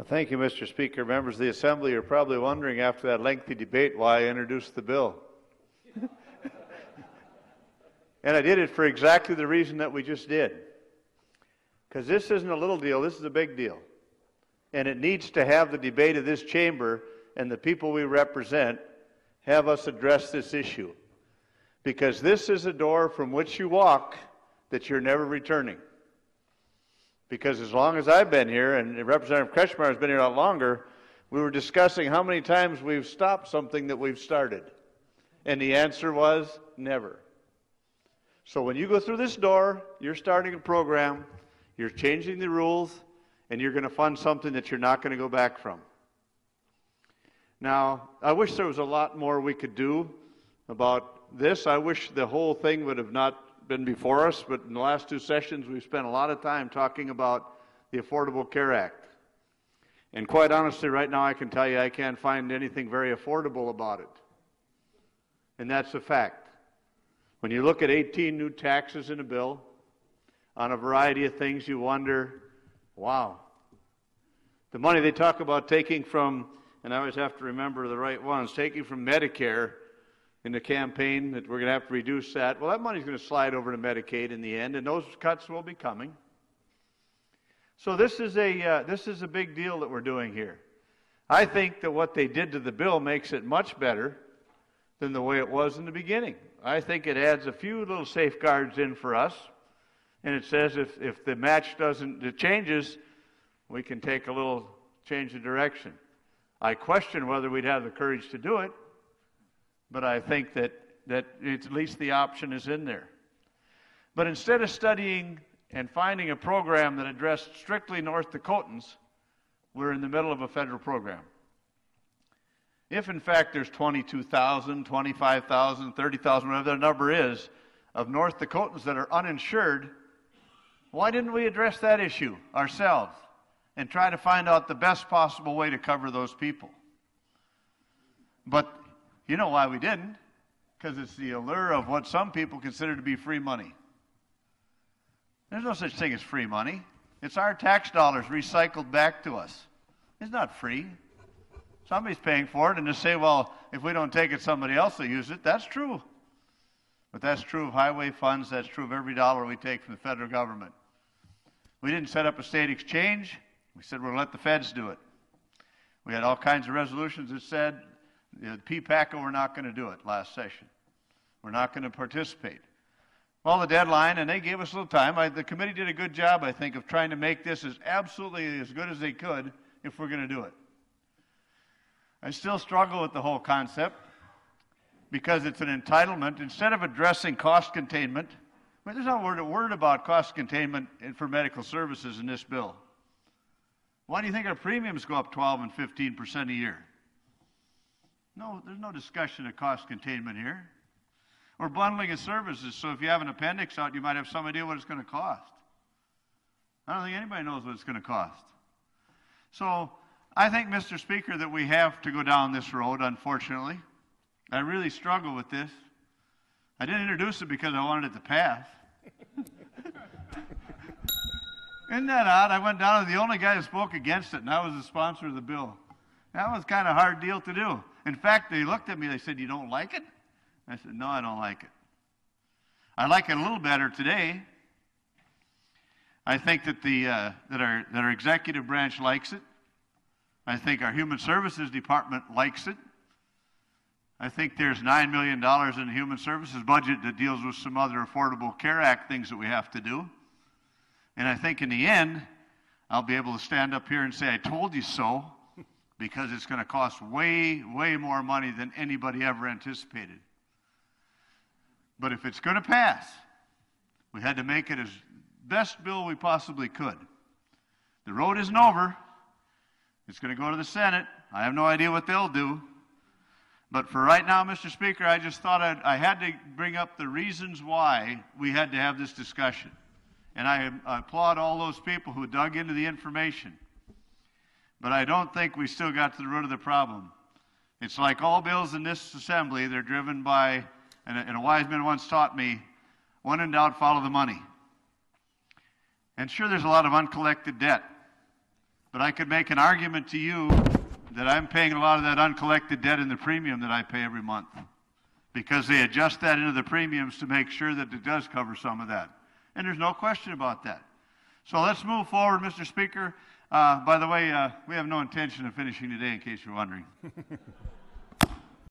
Thank you, Mr. Speaker. Members of the Assembly are probably wondering after that lengthy debate why I introduced the bill. And I did it for exactly the reason that we just did. Because this isn't a little deal, this is a big deal. And it needs to have the debate of this chamber and the people we represent have us address this issue. Because this is a door from which you walk that you're never returning. Because as long as I've been here, and Representative Kretschmar has been here a lot longer, we were discussing how many times we've stopped something that we've started. And the answer was never. So when you go through this door, you're starting a program, you're changing the rules, and you're going to fund something that you're not going to go back from. Now, I wish there was a lot more we could do about this. I wish the whole thing would have not been before us, but in the last two sessions we've spent a lot of time talking about the Affordable Care Act. And quite honestly, right now I can tell you I can't find anything very affordable about it. And that's a fact. When you look at 18 new taxes in a bill on a variety of things, you wonder, wow. The money they talk about taking from, and I always have to remember the right ones, taking from Medicare in the campaign, that we're going to have to reduce that. Well, that money's going to slide over to Medicaid in the end, and those cuts will be coming. So this is a big deal that we're doing here. I think that what they did to the bill makes it much better than the way it was in the beginning. I think it adds a few little safeguards in for us, and it says if the match it changes, we can take a little change of direction. I question whether we'd have the courage to do it, but I think that it's, at least the option is in there. But instead of studying and finding a program that addressed strictly North Dakotans, we're in the middle of a federal program. If, in fact, there's 22,000, 25,000, 30,000, whatever the number is, of North Dakotans that are uninsured, why didn't we address that issue ourselves and try to find out the best possible way to cover those people? But you know why we didn't? Because it's the allure of what some people consider to be free money. There's no such thing as free money. It's our tax dollars recycled back to us. It's not free. Somebody's paying for it, and to say, well, if we don't take it, somebody else will use it, that's true. But that's true of highway funds, that's true of every dollar we take from the federal government. We didn't set up a state exchange. We said we're going to let the feds do it. We had all kinds of resolutions that said, the PPACA, we're not going to do it last session. We're not going to participate. Well, the deadline, and they gave us a little time. The committee did a good job, I think, of trying to make this as absolutely as good as they could if we're going to do it. I still struggle with the whole concept because it's an entitlement. Instead of addressing cost containment, there's not a word about cost containment for medical services in this bill. Why do you think our premiums go up 12 and 15% a year? No, there's no discussion of cost containment here. We're bundling of services, so if you have an appendix out, you might have some idea what it's going to cost. I don't think anybody knows what it's going to cost. So I think, Mr. Speaker, that we have to go down this road, unfortunately. I really struggle with this. I didn't introduce it because I wanted it to pass. Isn't that odd? I went down to the only guy who spoke against it, and I was the sponsor of the bill. That was kind of a hard deal to do. In fact, they looked at me, they said, you don't like it? I said, no, I don't like it. I like it a little better today. I think that our executive branch likes it. I think our Human Services Department likes it. I think there's $9 million in the Human Services budget that deals with some other Affordable Care Act things that we have to do. And I think in the end, I'll be able to stand up here and say, I told you so, because it's going to cost way, way more money than anybody ever anticipated. But if it's going to pass, we had to make it as best bill we possibly could. The road isn't over. It's going to go to the Senate. I have no idea what they'll do. But for right now, Mr. Speaker, I just thought I had to bring up the reasons why we had to have this discussion. And I applaud all those people who dug into the information. But I don't think we still got to the root of the problem. It's like all bills in this assembly, they're driven by, and a wise man once taught me, when in doubt, follow the money. And sure, there's a lot of uncollected debt. But I could make an argument to you that I'm paying a lot of that uncollected debt in the premium that I pay every month, because they adjust that into the premiums to make sure that it does cover some of that. And there's no question about that. So let's move forward, Mr. Speaker. By the way, we have no intention of finishing today, in case you're wondering.